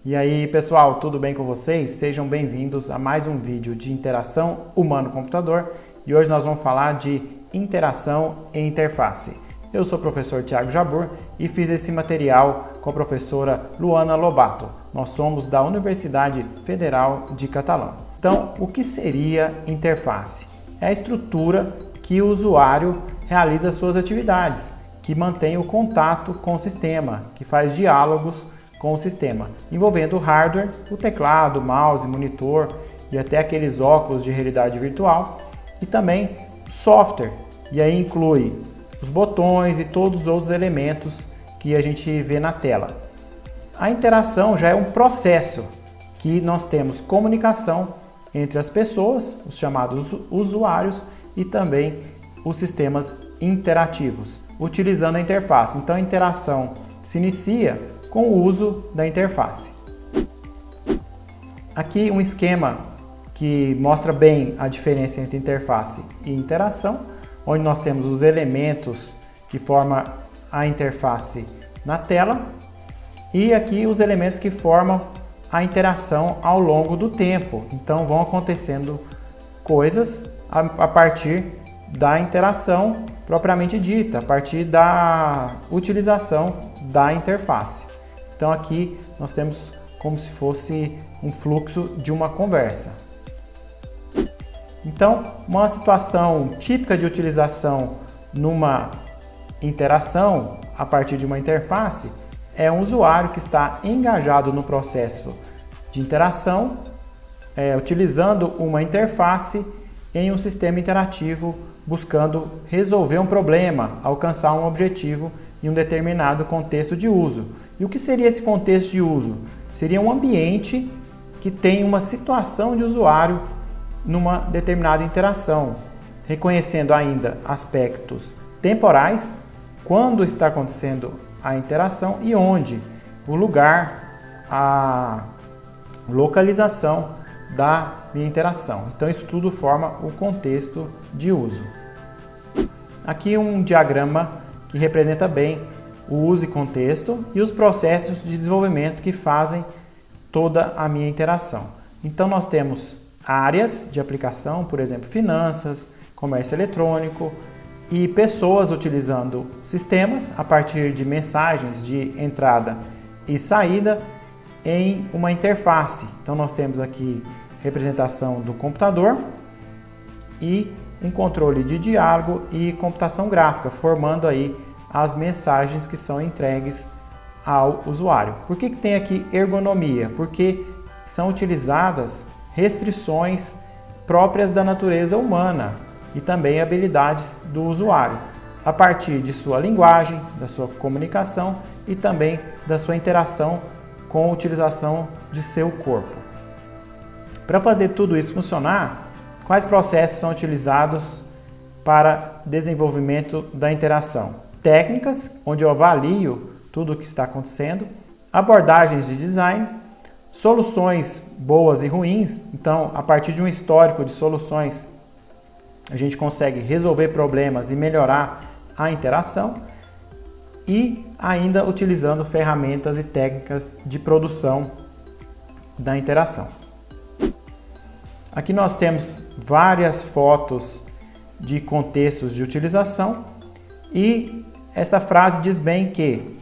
E aí pessoal, tudo bem com vocês? Sejam bem-vindos a mais um vídeo de interação humano-computador e hoje nós vamos falar de interação e interface. Eu sou o professor Thiago Jabur e fiz esse material com a professora Luana Lobato. Nós somos da Universidade Federal de Catalão. Então, o que seria interface? É a estrutura que o usuário realiza suas atividades, que mantém o contato com o sistema, que faz diálogos com o sistema, envolvendo o hardware, o teclado, mouse, monitor e até aqueles óculos de realidade virtual, e também software, e aí inclui os botões e todos os outros elementos que a gente vê na tela. A interação já é um processo que nós temos comunicação entre as pessoas, os chamados usuários, e também os sistemas interativos, utilizando a interface. Então a interação se inicia com o uso da interface. Aqui um esquema que mostra bem a diferença entre interface e interação, onde nós temos os elementos que formam a interface na tela e aqui os elementos que formam a interação ao longo do tempo. Então vão acontecendo coisas a partir da interação propriamente dita, a partir da utilização da interface. Então aqui nós temos como se fosse um fluxo de uma conversa. Então, uma situação típica de utilização numa interação a partir de uma interface é um usuário que está engajado no processo de interação, utilizando uma interface em um sistema interativo, buscando resolver um problema, alcançar um objetivo em um determinado contexto de uso. E o que seria esse contexto de uso? Seria um ambiente que tem uma situação de usuário numa determinada interação, reconhecendo ainda aspectos temporais, quando está acontecendo a interação e onde, o lugar, a localização da minha interação. Então isso tudo forma o contexto de uso. Aqui um diagrama que representa bem o uso e contexto e os processos de desenvolvimento que fazem toda a minha interação. Então nós temos áreas de aplicação, por exemplo, finanças, comércio eletrônico e pessoas utilizando sistemas a partir de mensagens de entrada e saída em uma interface. Então nós temos aqui representação do computador e um controle de diálogo e computação gráfica, formando aí as mensagens que são entregues ao usuário. Por que tem aqui ergonomia? Porque são utilizadas restrições próprias da natureza humana e também habilidades do usuário, a partir de sua linguagem, da sua comunicação e também da sua interação com a utilização de seu corpo. Para fazer tudo isso funcionar, quais processos são utilizados para desenvolvimento da interação? Técnicas, onde eu avalio tudo o que está acontecendo, abordagens de design, soluções boas e ruins. Então, a partir de um histórico de soluções, a gente consegue resolver problemas e melhorar a interação e ainda utilizando ferramentas e técnicas de produção da interação. Aqui nós temos várias fotos de contextos de utilização e essa frase diz bem que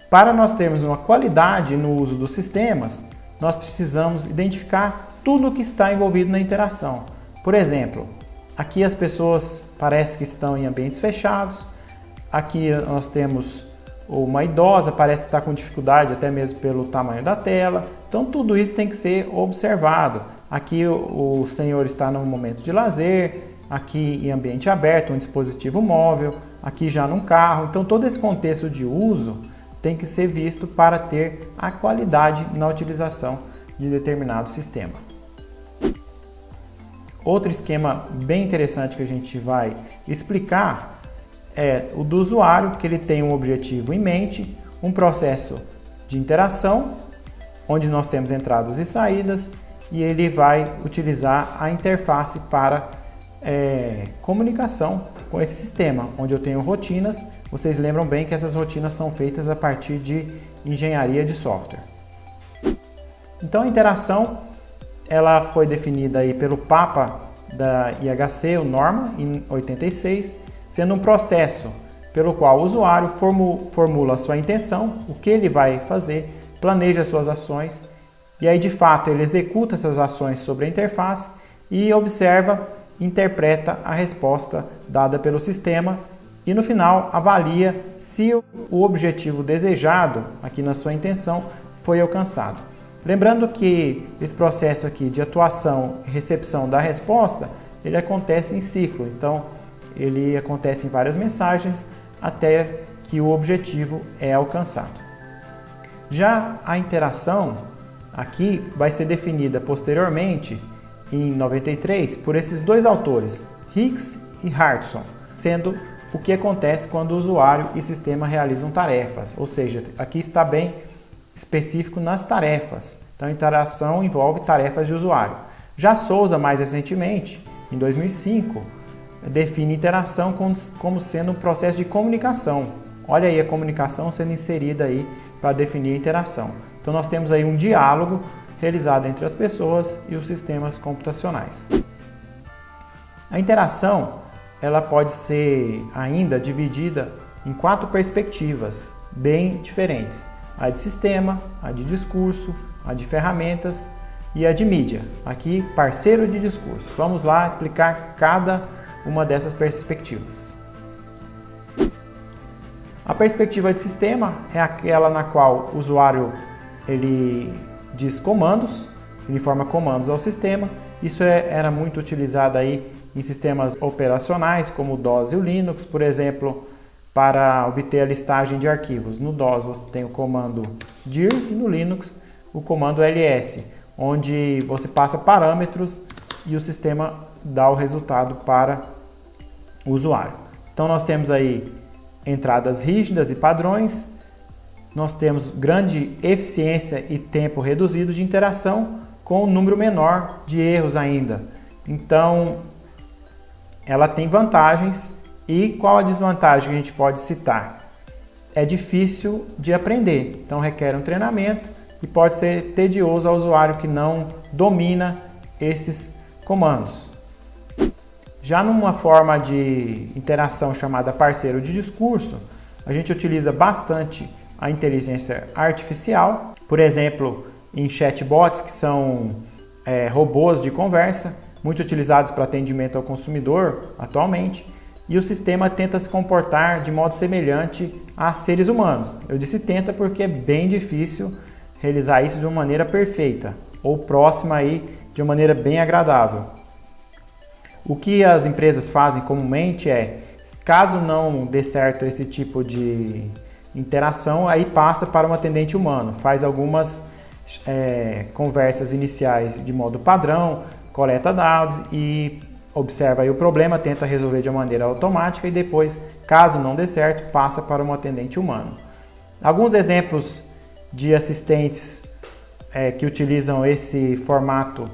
para nós termos uma qualidade no uso dos sistemas, nós precisamos identificar tudo o que está envolvido na interação. Por exemplo, aqui as pessoas parece que estão em ambientes fechados, aqui nós temos uma idosa, parece estar com dificuldade até mesmo pelo tamanho da tela. Então tudo isso tem que ser observado. Aqui o senhor está num momento de lazer, aqui em ambiente aberto, um dispositivo móvel, aqui já num carro. Então todo esse contexto de uso tem que ser visto para ter a qualidade na utilização de determinado sistema. Outro esquema bem interessante que a gente vai explicar é o do usuário, que ele tem um objetivo em mente, um processo de interação, onde nós temos entradas e saídas, e ele vai utilizar a interface para comunicação com esse sistema, onde eu tenho rotinas. Vocês lembram bem que essas rotinas são feitas a partir de engenharia de software. Então a interação ela foi definida aí pelo Papa da IHC, o Norma, em 86, sendo um processo pelo qual o usuário formula a sua intenção, o que ele vai fazer, planeja suas ações e aí de fato ele executa essas ações sobre a interface e observa, interpreta a resposta dada pelo sistema e no final avalia se o objetivo desejado aqui na sua intenção foi alcançado. Lembrando que esse processo aqui de atuação e recepção da resposta, ele acontece em ciclo, então ele acontece em várias mensagens até que o objetivo é alcançado. Já a interação aqui vai ser definida posteriormente, em 93, por esses dois autores, Hicks e Hartson, sendo o que acontece quando o usuário e sistema realizam tarefas, ou seja, aqui está bem específico nas tarefas. Então, a interação envolve tarefas de usuário. Já Souza, mais recentemente, em 2005, define interação como sendo um processo de comunicação. Olha aí a comunicação sendo inserida aí para definir a interação. Então, nós temos aí um diálogo realizado entre as pessoas e os sistemas computacionais. A interação ela pode ser ainda dividida em 4 perspectivas bem diferentes. A de sistema, a de discurso, a de ferramentas e a de mídia. Aqui, parceiro de discurso. Vamos lá explicar cada uma dessas perspectivas. A perspectiva de sistema é aquela na qual o usuário ele diz comandos, ele informa comandos ao sistema. Isso era muito utilizado aí em sistemas operacionais como o DOS e o Linux, por exemplo, para obter a listagem de arquivos. No DOS você tem o comando dir e no Linux o comando ls, onde você passa parâmetros e o sistema dá o resultado para o usuário. Então nós temos aí entradas rígidas e padrões, nós temos grande eficiência e tempo reduzido de interação com um número menor de erros ainda. Então ela tem vantagens. E qual a desvantagem que a gente pode citar? É difícil de aprender, então requer um treinamento e pode ser tedioso ao usuário que não domina esses comandos. Já numa forma de interação chamada parceiro de discurso, a gente utiliza bastante a inteligência artificial, por exemplo, em chatbots, que são robôs de conversa, muito utilizados para atendimento ao consumidor atualmente, e o sistema tenta se comportar de modo semelhante a seres humanos. Eu disse tenta porque é bem difícil realizar isso de uma maneira perfeita, ou próxima aí de uma maneira bem agradável. O que as empresas fazem comumente é, caso não dê certo esse tipo de interação, aí passa para um atendente humano, faz algumas conversas iniciais de modo padrão, coleta dados e observa aí o problema, tenta resolver de uma maneira automática e depois, caso não dê certo, passa para um atendente humano. Alguns exemplos de assistentes que utilizam esse formato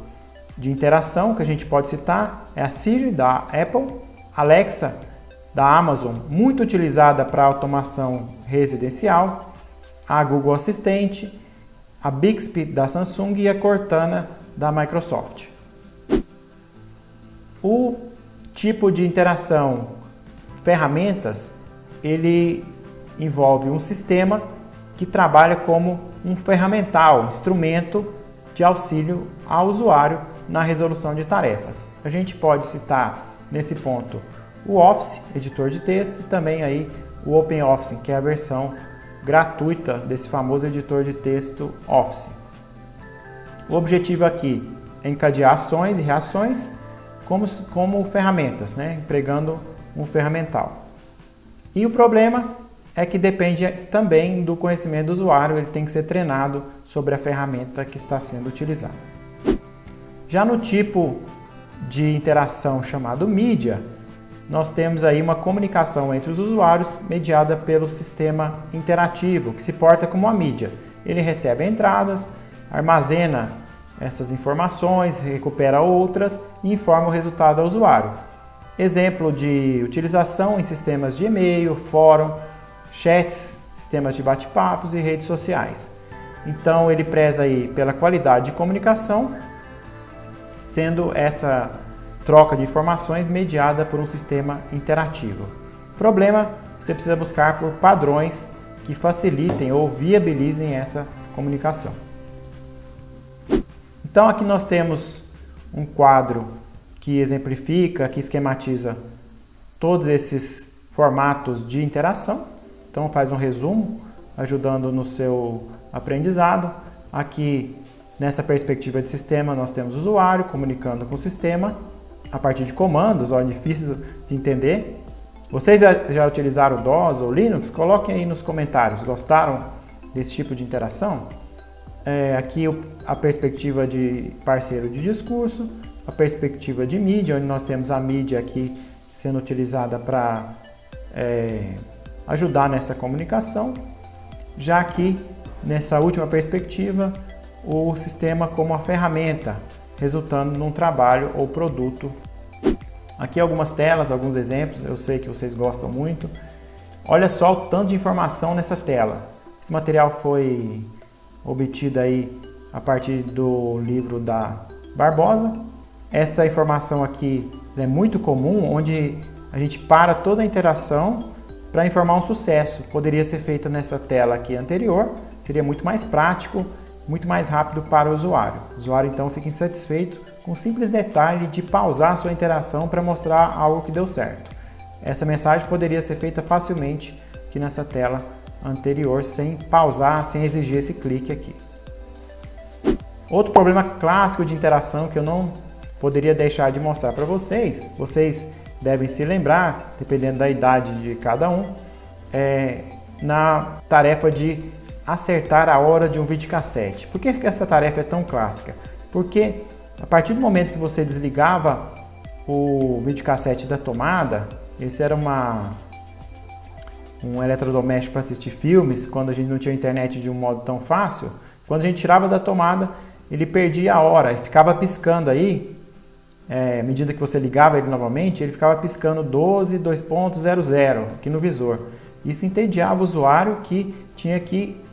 de interação que a gente pode citar é a Siri da Apple, Alexa da Amazon, muito utilizada para automação residencial, a Google Assistente, a Bixby da Samsung e a Cortana da Microsoft. O tipo de interação ferramentas, ele envolve um sistema que trabalha como um ferramental, instrumento de auxílio ao usuário na resolução de tarefas. A gente pode citar nesse ponto o Office, editor de texto, e também aí o OpenOffice, que é a versão gratuita desse famoso editor de texto Office. O objetivo aqui é encadear ações e reações como ferramentas, empregando um ferramental. E o problema é que depende também do conhecimento do usuário, ele tem que ser treinado sobre a ferramenta que está sendo utilizada. Já no tipo de interação chamado mídia, nós temos aí uma comunicação entre os usuários mediada pelo sistema interativo, que se porta como uma mídia. Ele recebe entradas, armazena essas informações, recupera outras e informa o resultado ao usuário. Exemplo de utilização em sistemas de e-mail, fórum, chats, sistemas de bate-papos e redes sociais. Então ele preza aí pela qualidade de comunicação, sendo essa troca de informações mediada por um sistema interativo. Problema, você precisa buscar por padrões que facilitem ou viabilizem essa comunicação. Então aqui nós temos um quadro que exemplifica, que esquematiza todos esses formatos de interação. Então faz um resumo, ajudando no seu aprendizado. Aqui nessa perspectiva de sistema nós temos o usuário comunicando com o sistema a partir de comandos, ó, difícil de entender. Vocês já utilizaram o DOS ou Linux? Coloquem aí nos comentários, gostaram desse tipo de interação? Aqui a perspectiva de parceiro de discurso, a perspectiva de mídia, onde nós temos a mídia aqui sendo utilizada para ajudar nessa comunicação. Já aqui, nessa última perspectiva, o sistema como uma ferramenta, resultando num trabalho ou produto. Aqui algumas telas, alguns exemplos, eu sei que vocês gostam muito. Olha só o tanto de informação nessa tela. Esse material foi obtido aí a partir do livro da Barbosa. Essa informação aqui é muito comum, onde a gente para toda a interação para informar um sucesso. Poderia ser feita nessa tela aqui anterior, seria muito mais prático, muito mais rápido para o usuário. O usuário então fica insatisfeito com o simples detalhe de pausar a sua interação para mostrar algo que deu certo. Essa mensagem poderia ser feita facilmente aqui nessa tela anterior, sem pausar, sem exigir esse clique aqui. Outro problema clássico de interação que eu não poderia deixar de mostrar para vocês, vocês devem se lembrar, dependendo da idade de cada um, na tarefa de acertar a hora de um videocassete. Por que essa tarefa é tão clássica? Porque a partir do momento que você desligava o videocassete da tomada, esse era um eletrodoméstico para assistir filmes, quando a gente não tinha internet de um modo tão fácil, quando a gente tirava da tomada, ele perdia a hora e ficava piscando aí, à medida que você ligava ele novamente, ele ficava piscando 12:00 aqui no visor. Isso entediava o usuário que tinha que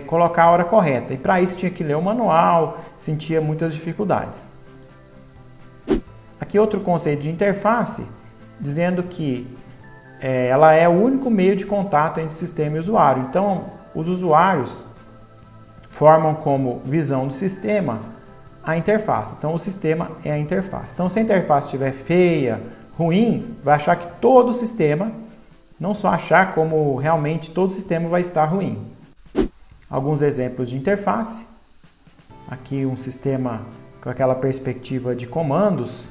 colocar a hora correta, e para isso tinha que ler o manual, sentia muitas dificuldades. Aqui outro conceito de interface, dizendo que ela é o único meio de contato entre o sistema e o usuário. Então, os usuários formam como visão do sistema a interface. Então, o sistema é a interface. Então, se a interface estiver feia, ruim, vai achar que todo o sistema, não só achar como realmente todo o sistema vai estar ruim. Alguns exemplos de interface. Aqui um sistema com aquela perspectiva de comandos,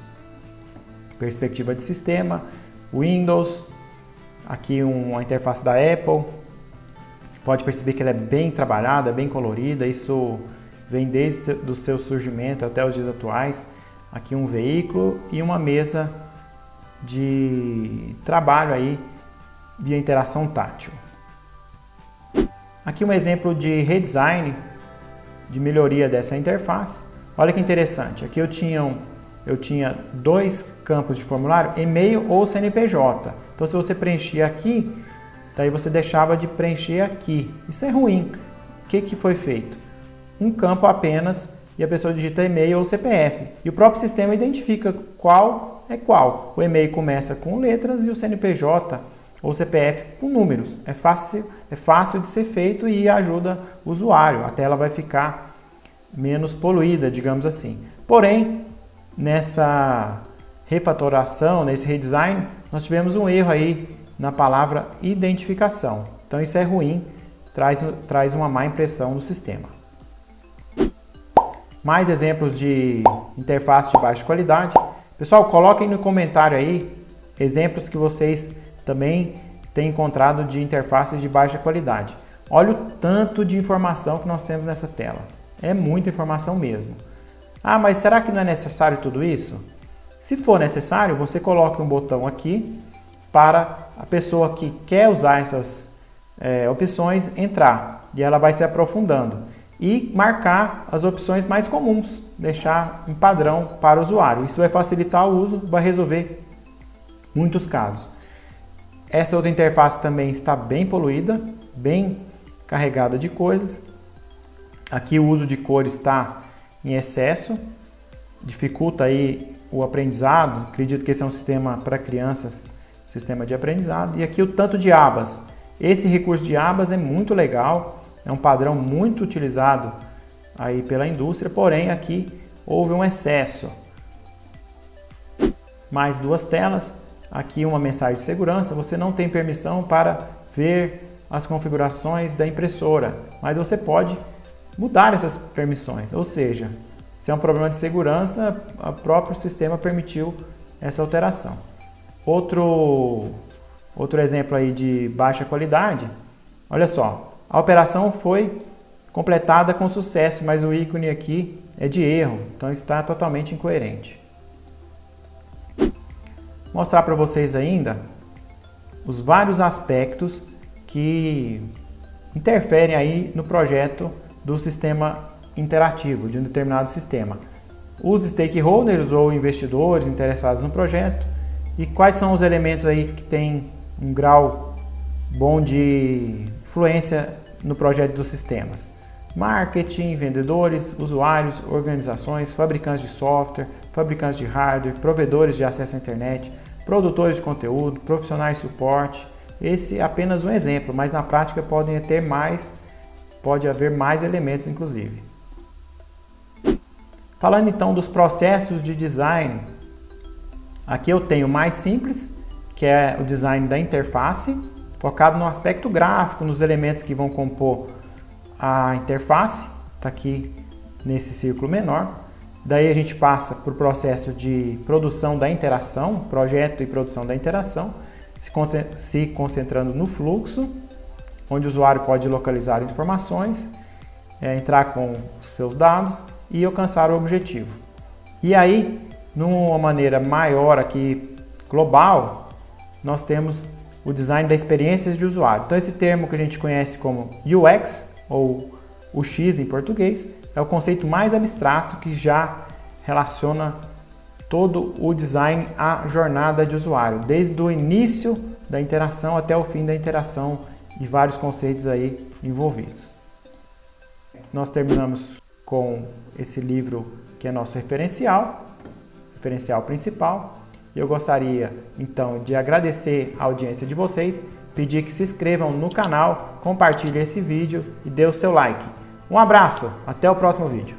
perspectiva de sistema, Windows. Aqui uma interface da Apple. Pode perceber que ela é bem trabalhada, bem colorida. Isso vem desde o seu surgimento até os dias atuais. Aqui um veículo e uma mesa de trabalho aí via interação tátil. Aqui um exemplo de redesign, de melhoria dessa interface. Olha que interessante, aqui eu tinha dois campos de formulário, e-mail ou CNPJ. Então se você preenchia aqui, daí você deixava de preencher aqui. Isso é ruim. O que foi feito? Um campo apenas e a pessoa digita e-mail ou CPF. E o próprio sistema identifica qual é qual. O e-mail começa com letras e o CNPJ ou CPF com números. É fácil de ser feito e ajuda o usuário. A tela vai ficar menos poluída, digamos assim. Porém, nessa refatoração, nesse redesign, nós tivemos um erro aí na palavra identificação. Então isso é ruim, traz uma má impressão do sistema. Mais exemplos de interface de baixa qualidade. Pessoal, coloquem no comentário aí exemplos que vocês também têm encontrado de interfaces de baixa qualidade. Olha o tanto de informação que nós temos nessa tela. É muita informação mesmo. Ah, mas será que não é necessário tudo isso? Se for necessário, você coloque um botão aqui para a pessoa que quer usar essas opções entrar. E ela vai se aprofundando. E marcar as opções mais comuns. Deixar um padrão para o usuário. Isso vai facilitar o uso, vai resolver muitos casos. Essa outra interface também está bem poluída, bem carregada de coisas. Aqui o uso de cores está em excesso, dificulta aí o aprendizado. Acredito que esse é um sistema para crianças, sistema de aprendizado. E aqui o tanto de abas. Esse recurso de abas é muito legal, é um padrão muito utilizado aí pela indústria, porém aqui houve um excesso. Mais duas telas, aqui uma mensagem de segurança, você não tem permissão para ver as configurações da impressora, mas você pode mudar essas permissões, ou seja, se é um problema de segurança, o próprio sistema permitiu essa alteração. Outro exemplo aí de baixa qualidade, olha só, a operação foi completada com sucesso, mas o ícone aqui é de erro, então está totalmente incoerente. Vou mostrar para vocês ainda os vários aspectos que interferem aí no projeto do sistema interativo, de um determinado sistema. Os stakeholders ou investidores interessados no projeto e quais são os elementos aí que têm um grau bom de influência no projeto dos sistemas. Marketing, vendedores, usuários, organizações, fabricantes de software, fabricantes de hardware, provedores de acesso à internet, produtores de conteúdo, profissionais de suporte. Esse é apenas um exemplo, mas na prática pode haver mais elementos inclusive. Falando então dos processos de design, aqui eu tenho o mais simples, que é o design da interface, focado no aspecto gráfico, nos elementos que vão compor a interface, está aqui nesse círculo menor. Daí a gente passa por processo de produção da interação, projeto e produção da interação, se concentrando no fluxo, onde o usuário pode localizar informações, entrar com os seus dados e alcançar o objetivo. E aí, numa maneira maior aqui, global, nós temos o design da experiência de usuário. Então esse termo que a gente conhece como UX, ou UX em português, é o conceito mais abstrato que já relaciona todo o design à jornada de usuário, desde o início da interação até o fim da interação e vários conceitos aí envolvidos. Nós terminamos com esse livro que é nosso referencial principal. E eu gostaria então de agradecer a audiência de vocês, pedir que se inscrevam no canal, compartilhem esse vídeo e dê o seu like. Um abraço, até o próximo vídeo.